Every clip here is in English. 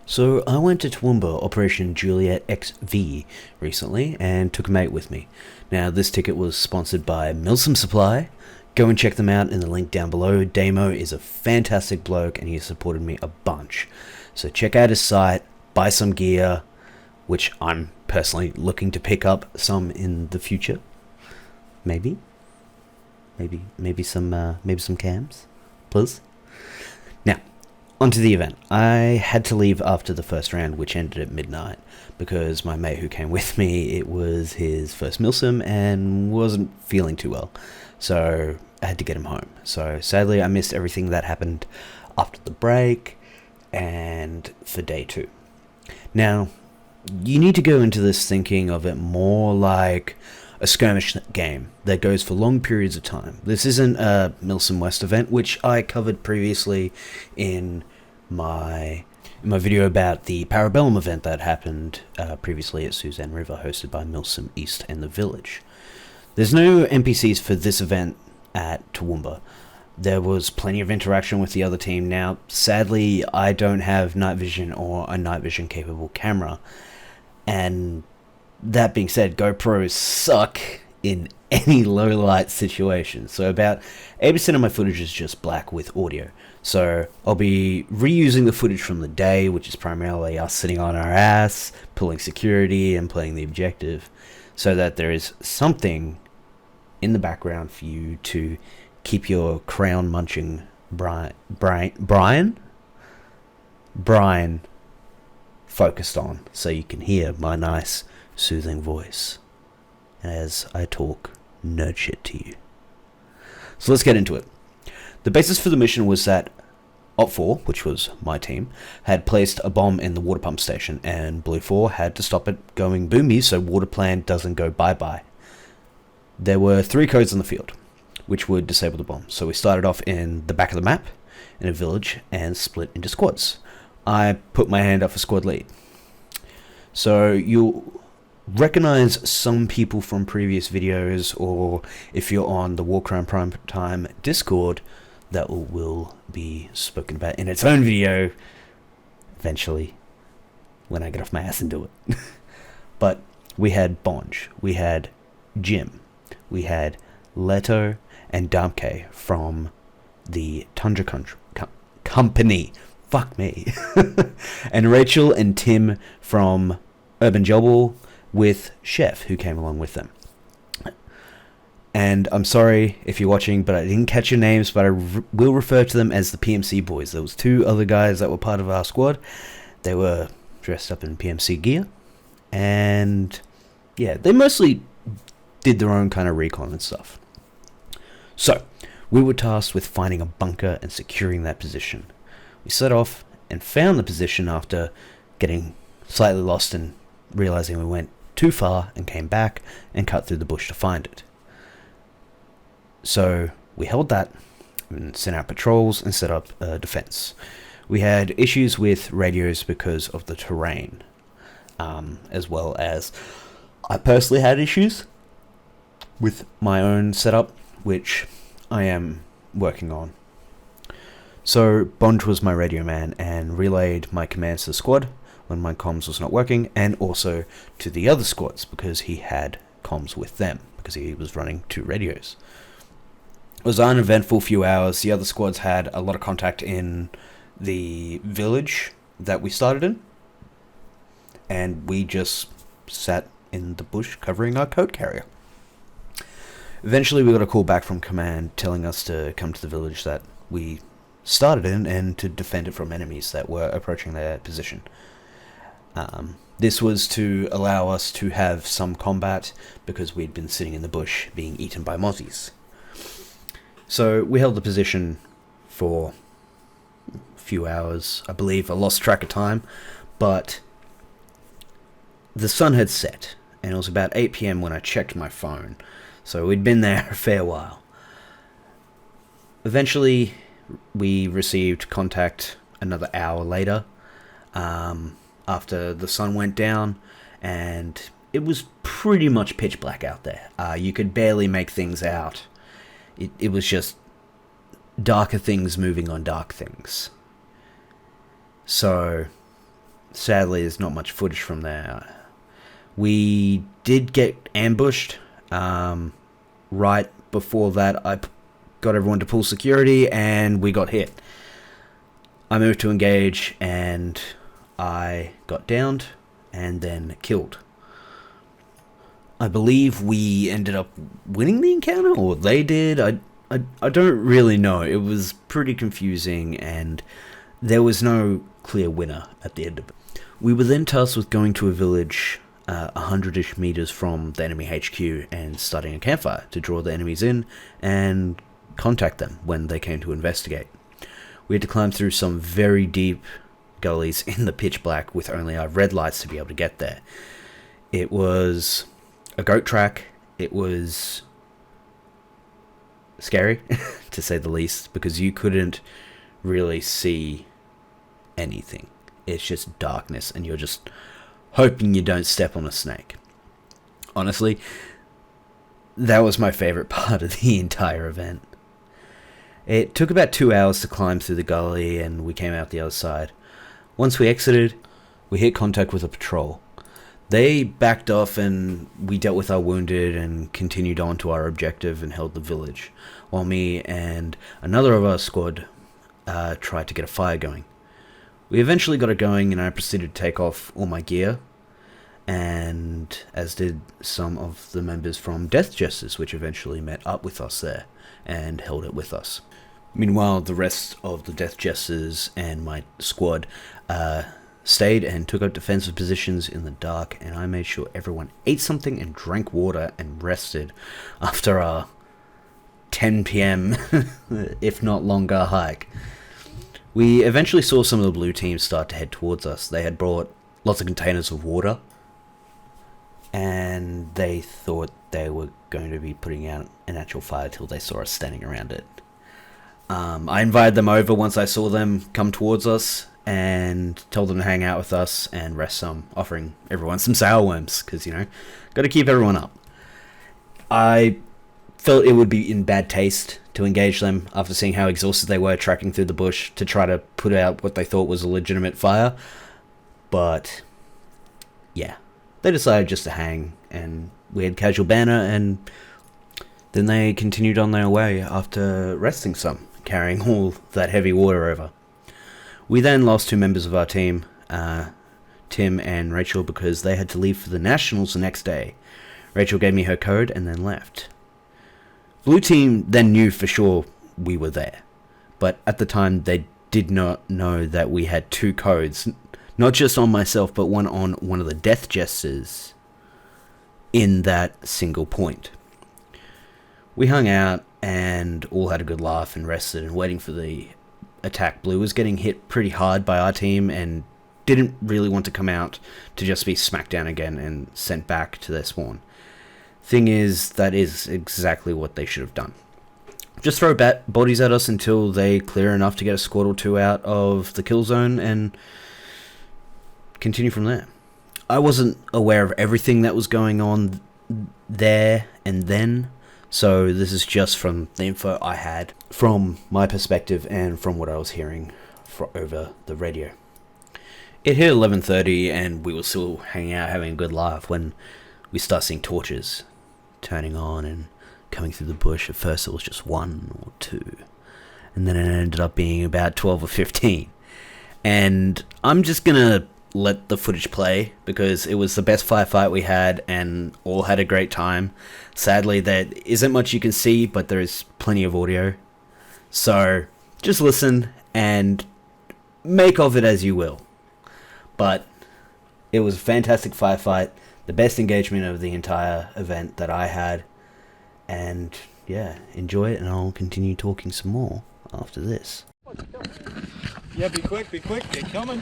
So I went to Toowoomba Operation Juliet XV recently and took a mate with me. Now this ticket was sponsored by Milsim Supply. Go and check them out in the link down below. Damo is a fantastic bloke and he supported me a bunch. So check out his site, buy some gear, which I'm personally looking to pick up some in the future. Maybe some cams, please. Now, onto the event. I had to leave after the first round, which ended at midnight, because my mate who came with me, it was his first Milsim and wasn't feeling too well. So I had to get him home. So sadly, I missed everything that happened after the break and for day 2. Now, you need to go into this thinking of it more like a skirmish game that goes for long periods of time. This isn't a Milsim West event, which I covered previously in my video about the Parabellum event that happened previously at Suzanne River, hosted by Milsim East and the Village. There's no NPCs for this event at Toowoomba. There was plenty of interaction with the other team. Now, sadly, I don't have night vision or a night vision capable camera, and that being said, GoPros suck in any low light situation. So about 80% of my footage is just black with audio. So I'll be reusing the footage from the day, which is primarily us sitting on our ass, pulling security and playing the objective, so that there is something in the background for you to keep your crown munching Brian focused on, so you can hear my nice soothing voice as I talk nerd shit to you. So let's get into it. The basis for the mission was that Op 4, which was my team, had placed a bomb in the water pump station, and Blue 4 had to stop it going boomy so water plant doesn't go bye-bye. There were 3 codes on the field, which would disable the bomb. So we started off in the back of the map, in a village, and split into squads. I put my hand up for squad lead. So you'll recognize some people from previous videos, or if you're on the Warcry Prime Time Discord, that will be spoken about in its own video eventually when I get off my ass and do it. But we had Bonj, we had Jim, we had Leto and Damke from the Tundra Company. Fuck me. And Rachel and Tim from Urban Jobble, with Chef, who came along with them. And I'm sorry if you're watching, but I didn't catch your names, but I will refer to them as the PMC boys. There was 2 other guys that were part of our squad. They were dressed up in PMC gear, and yeah, they mostly did their own kind of recon and stuff. So we were tasked with finding a bunker and securing that position. We set off and found the position after getting slightly lost and realizing we went too far, and came back and cut through the bush to find it. So we held that and sent out patrols and set up a defense. We had issues with radios because of the terrain, as well as I personally had issues with my own setup, which I am working on. So Bond was my radio man and relayed my commands to the squad when my comms was not working, and also to the other squads because he had comms with them because he was running 2 radios. It was an uneventful few hours. The other squads had a lot of contact in the village that we started in, and we just sat in the bush covering our code carrier. Eventually we got a call back from command telling us to come to the village that we started in and to defend it from enemies that were approaching their position. This was to allow us to have some combat because we'd been sitting in the bush being eaten by mozzies. So we held the position for a few hours. I believe I lost track of time, but the sun had set and it was about 8 PM when I checked my phone. So we'd been there a fair while. Eventually we received contact another hour later, after the sun went down, and it was pretty much pitch black out there. You could barely make things out. It was just darker things moving on dark things. So sadly, there's not much footage from there. We did get ambushed. Right before that, I got everyone to pull security, and we got hit. I moved to engage, and I got downed, and then killed. I believe we ended up winning the encounter, or they did. I don't really know. It was pretty confusing, and there was no clear winner at the end of it. We were then tasked with going to a village 100-ish meters from the enemy HQ and starting a campfire to draw the enemies in and contact them when they came to investigate. We had to climb through some very deep gullies in the pitch black with only our red lights to be able to get there. It was a goat track. It was scary, to say the least, because you couldn't really see anything. It's just darkness, and you're just hoping you don't step on a snake. Honestly, that was my favorite part of the entire event. It took about 2 hours to climb through the gully, and we came out the other side. Once we exited, we hit contact with a patrol. They backed off, and we dealt with our wounded and continued on to our objective and held the village, while me and another of our squad tried to get a fire going. We eventually got it going, and I proceeded to take off all my gear, and as did some of the members from Strategist, which eventually met up with us there and held it with us. Meanwhile, the rest of the Strategists and my squad stayed and took up defensive positions in the dark, and I made sure everyone ate something and drank water and rested after our 10 p.m. if not longer hike. We eventually saw some of the blue teams start to head towards us. They had brought lots of containers of water, and they thought they were going to be putting out an actual fire till they saw us standing around it. I invited them over once I saw them come towards us and told them to hang out with us and rest some, offering everyone some sour worms, because, got to keep everyone up. I felt it would be in bad taste to engage them after seeing how exhausted they were tracking through the bush to try to put out what they thought was a legitimate fire. But, yeah, they decided just to hang, and we had casual banter, and then they continued on their way after resting some, carrying all that heavy water over. We then lost 2 members of our team, Tim and Rachel, because they had to leave for the Nationals the next day. Rachel gave me her code and then left. Blue team then knew for sure we were there, but at the time they did not know that we had 2 codes, not just on myself, but one on one of the death jesters in that single point. We hung out and all had a good laugh and rested and waiting for the attack. Blue was getting hit pretty hard by our team and didn't really want to come out to just be smacked down again and sent back to their spawn. Thing is, that is exactly what they should have done. Just throw bodies at us until they clear enough to get a squad or 2 out of the kill zone and continue from there. I wasn't aware of everything that was going on there and then, so this is just from the info I had from my perspective and from what I was hearing over the radio. It hit 11:30 and we were still hanging out having a good laugh when we start seeing torches turning on and coming through the bush. At first it was just 1 or 2, and then it ended up being about 12 or 15. And I'm just gonna let the footage play because it was the best firefight we had and all had a great time. Sadly, there isn't much you can see, but there is plenty of audio. So just listen and make of it as you will. But it was a fantastic firefight, the best engagement of the entire event that I had. And yeah, enjoy it, and I'll continue talking some more after this. Yeah, be quick, they're coming.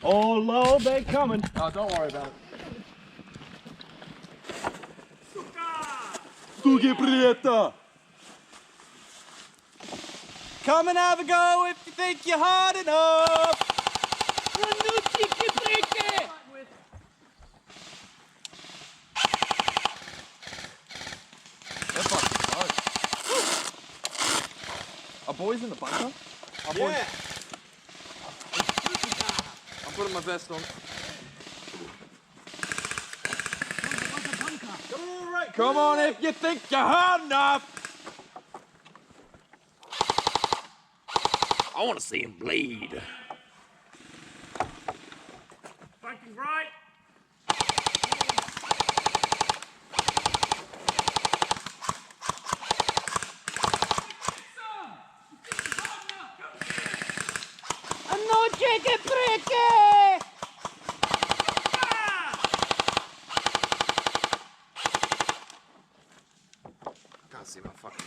Oh, Lord, they're coming. Oh, don't worry about it. Sugi Prieta! Come and have a go if you think you're hard enough! They're fucking close. Are boys in the bunker? Yeah! I'm putting my vest on. Come on if you think you're hard enough. I want to see him bleed. Fucking right. No chicken pricky! Can't see my fucking.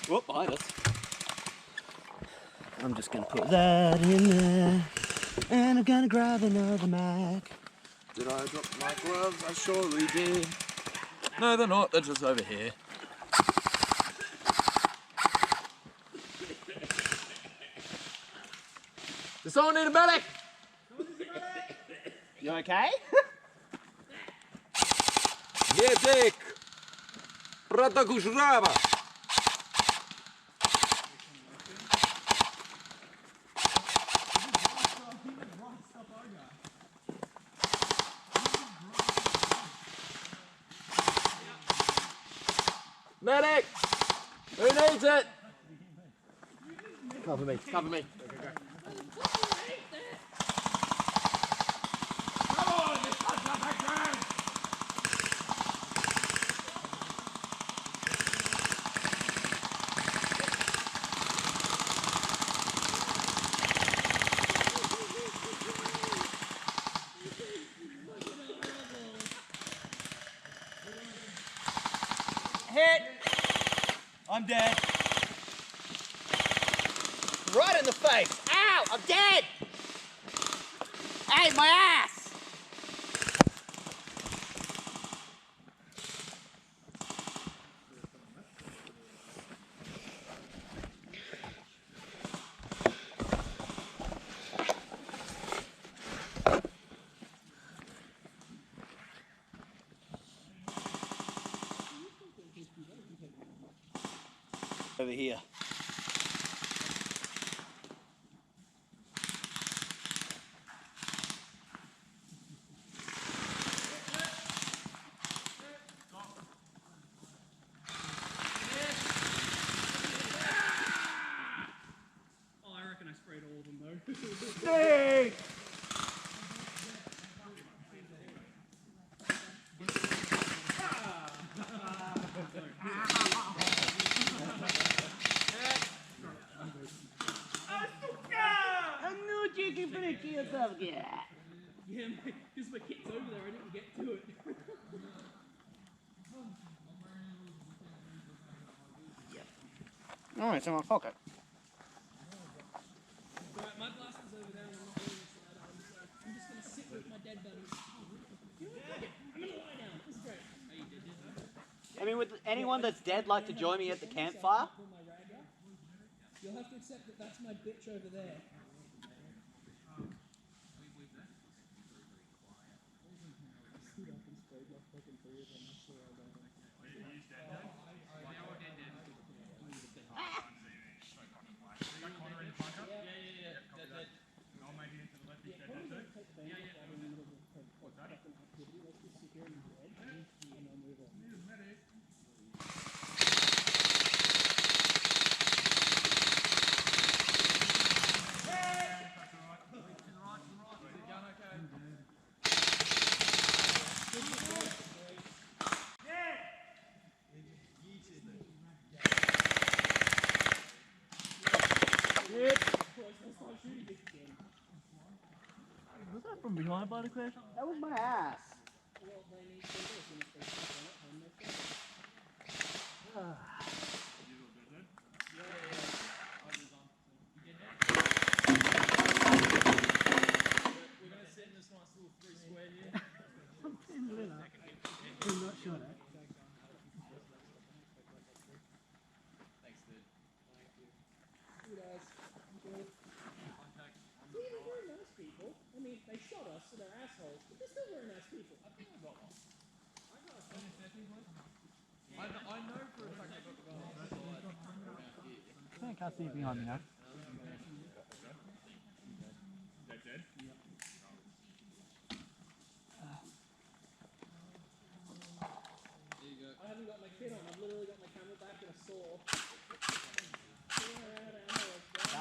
Whoop, behind us. I'm just gonna put that in there, and I'm gonna grab another Mac. Did I drop my gloves? I surely did. No, they're not. They're just over here. Does someone need a medic? You okay? Medic! Brata Kushrava! Medic! Who needs it? Cover me. Cover me. Hit! I'm dead. Right in the face. Ow! I'm dead! Hey, my ass! Over here. Oh, I reckon I sprayed all of them though. Hey! Yeah, because my kit's over there, I didn't get to it. Oh, it's in my pocket. Right, my blaster's over there and I'm not doing this right. I'm just gonna sit with my dead buddies. You know what? Fuck it. I'm gonna lie down. This is great. Oh, you did. I mean, would anyone that's dead like to join me at the campfire? Pull my rag out. You'll have to accept that that's my bitch over there. Was that from behind by the question? That was my ass. We're gonna sit in this nice little 3 square here. I'm not sure. Thanks, dude. You guys, good. See, they're very nice people. I mean, they shot us, so they're assholes, but they're still very nice people. I think I got one. I know for a fact I got the guy on the side around here. I think I see it behind me now.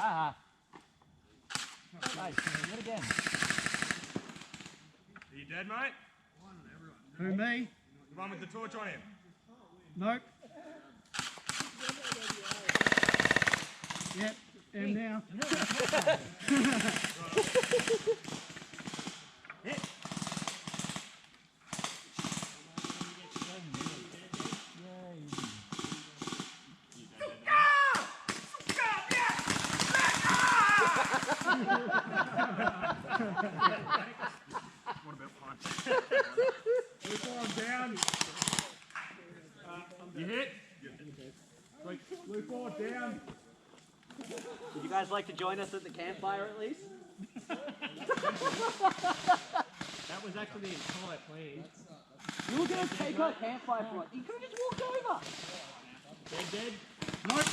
Ah. Nice. Do it again. Are you dead, mate? Who, me? The one with the torch on him. Nope. Yep, and now. What about punch? I'm down. You hit? Blue forward down. Would you guys like to join us at the campfire at least? That was actually the entire plan. You were going to take our campfire from us. You could have just walked over. Dead. Nope.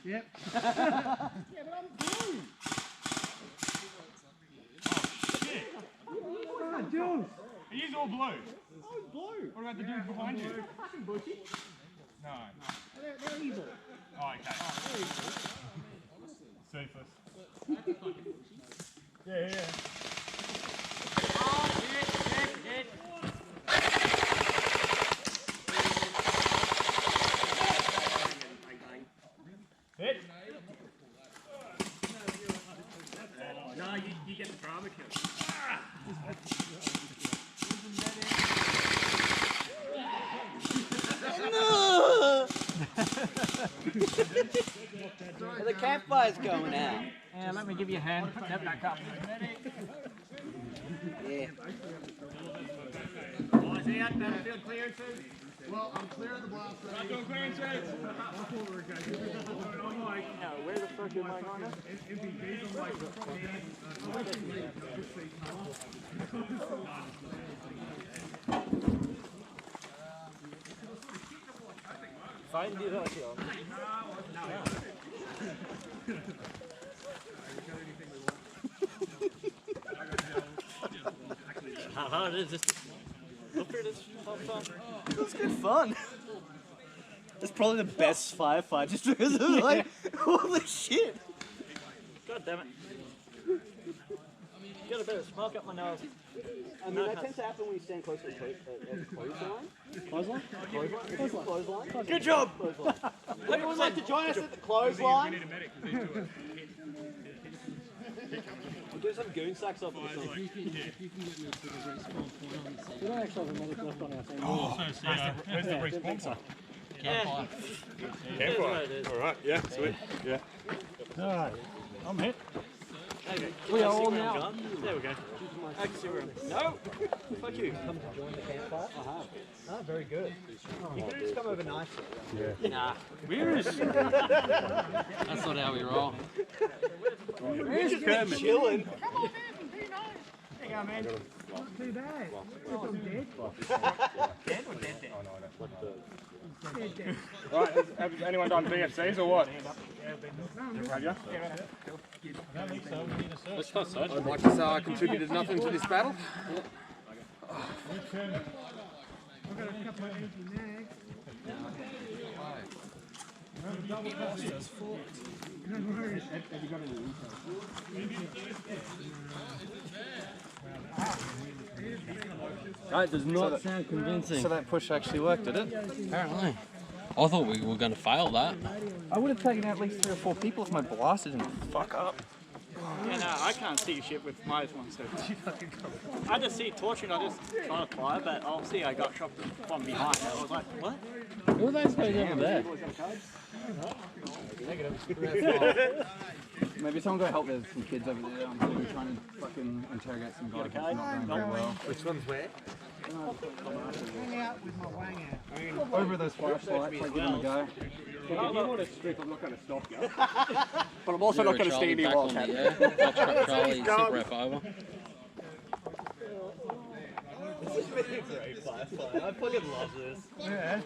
Yep. Yeah, but I'm blue. Ah, Jules. He is all blue. I was blue. What about the dude behind you? Fucking bushy. No. They're evil. Oh, okay. Cephas. Yeah. Hit. No, you get the drama kill. The campfire's going out. Yeah, let me give you a hand. Put that back up. Yeah. Guys out, battlefield clearances. Well, I'm clear of the blast range. Back on clearances. No, where the fuck am I going? Fine, do that. How hard is this? Look through this whole time. It's good fun. It's probably the best firefight just because of like holy shit. God damn it. Got a bit of smoke up my nose. I mean, that tends to happen when you stand close to the clothesline. Clothesline? Good job! Anyone would like to join us at the clothesline? We'll do some goon sacks up or something. We don't actually have a medic left on our team. Where's the respawn point? Campfire. Campfire. Alright, yeah, sweet. Yeah. Alright, I'm hit. Okay. We are all now. There we go. I can see where I'm. No! Fuck you. Come to join the campfire? I have. Ah, very good. You could have just come over nicely. Yeah. Nah. Where is That's not how we roll. We're just been chilling. Come on, man. Be nice. Hang on, man. Not too bad. If I'm dead. Dead or dead? Dead, dead. Right, has anyone done BFCs or what? Have you? That's not such. I'd like to say I contributed nothing to this battle. I've got a couple of empty mags. No worries. Have you got any That does not sound convincing. So that push actually worked, did it? Apparently. I thought we were going to fail that. I would have taken out at least 3 or 4 people if my blaster didn't fuck up. Yeah, no, I can't see shit with my one, so. I just see torching, I just try to fire, but I'll see I got shot from behind. I was like, what? Who are they supposed to be over there? Maybe someone go help. There's some kids over there. I'm trying to fucking interrogate some guy. It's not going very well. Which one's where? Hang out with my wang out. Over those flashlights, like give them a go. If you want to strip, I'm not going to stop you. But I'm also not going to stay Charlie near back while on the I'm air. I'll trap Charlie and sit rep over. This has been a great firefight. I fucking love this. Yeah.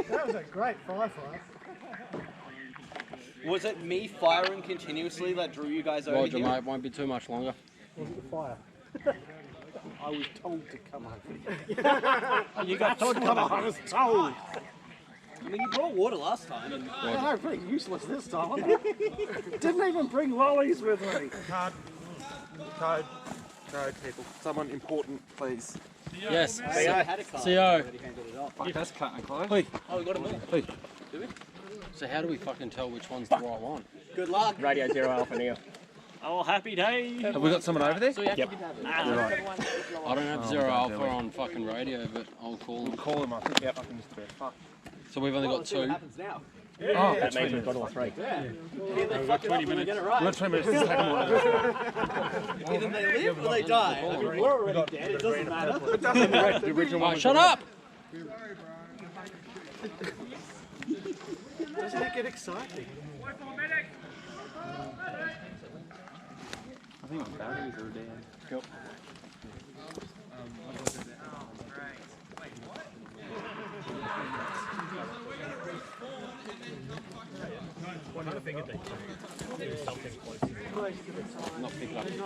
That was a great firefight. Was it me firing continuously that drew you guys over Roger, here? mate. Won't be too much longer. Was it the fire? I was told to come over here. You got told to come over. I was told. I mean, you brought water last time. And I know, pretty useless this time. Wasn't it? Didn't even bring lollies with me. Code, people. Someone important, please. Yes. I had a card. CO. Already handed it off. Fuck, that's cutting it close. Oh, we got a minute. Do we? So how do we fucking tell which one's the right one? Good luck. Radio 0 Alpha Neo. Oh, happy day. Have we got someone over there? Yep. I don't have Zero Alpha on fucking radio, but I'll call them. Call him, I think. Yep. Fucking just fuck. So we've only got Let's see what 2. happens now. Oh, That means we've got all 3. Yeah. Either fuck it up or we get it right. we've got 20 minutes to take them all. Either they live or they die. I mean, we're already dead. It doesn't matter. The original one. Oh, shut up! Doesn't it get exciting? I think my batteries are dead. Yep. I'm not picking up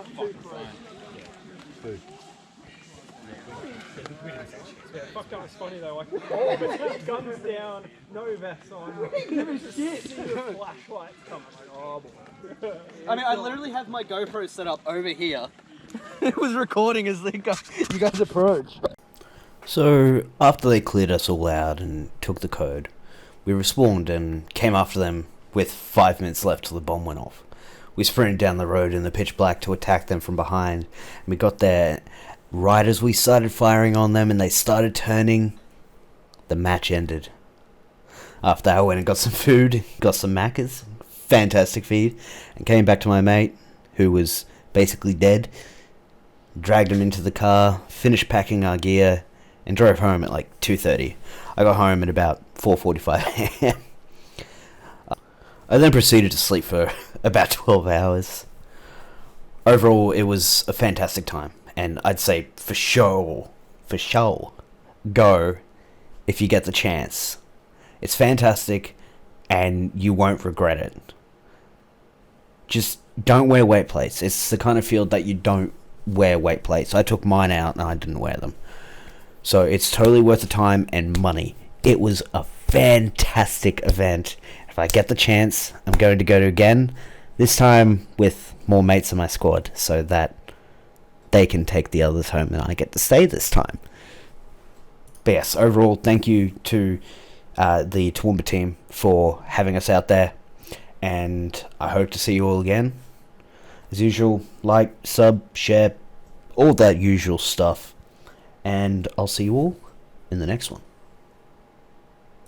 the fucking phone. Fucked up spotty though, like, oh, but guns down, no vests on. Shit. See the flashlights coming, like, oh boy. I mean, I literally have my GoPro set up over here. It was recording as you guys approach. So, after they cleared us all out and took the code, we respawned and came after them with 5 minutes left till the bomb went off. We sprinted down the road in the pitch black to attack them from behind, and we got there right as we started firing on them and they started turning. The match ended. After I went and got some food, got some Maccas, fantastic feed, and came back to my mate, who was basically dead, dragged him into the car, finished packing our gear, and drove home at like 2:30. I got home at about 4:45 a.m. I then proceeded to sleep for about 12 hours. Overall, it was a fantastic time, and I'd say for sure, go if you get the chance. It's fantastic, and you won't regret it. Just don't wear weight plates. It's the kind of field that you don't wear weight plates. I took mine out and I didn't wear them. So it's totally worth the time and money. It was a fantastic event. If I get the chance, I'm going to go to again. This time with more mates in my squad, so that they can take the others home and I get to stay this time. But yes, overall, thank you to the Toowoomba team for having us out there. And I hope to see you all again. As usual, like, sub, share, all that usual stuff. And I'll see you all in the next one.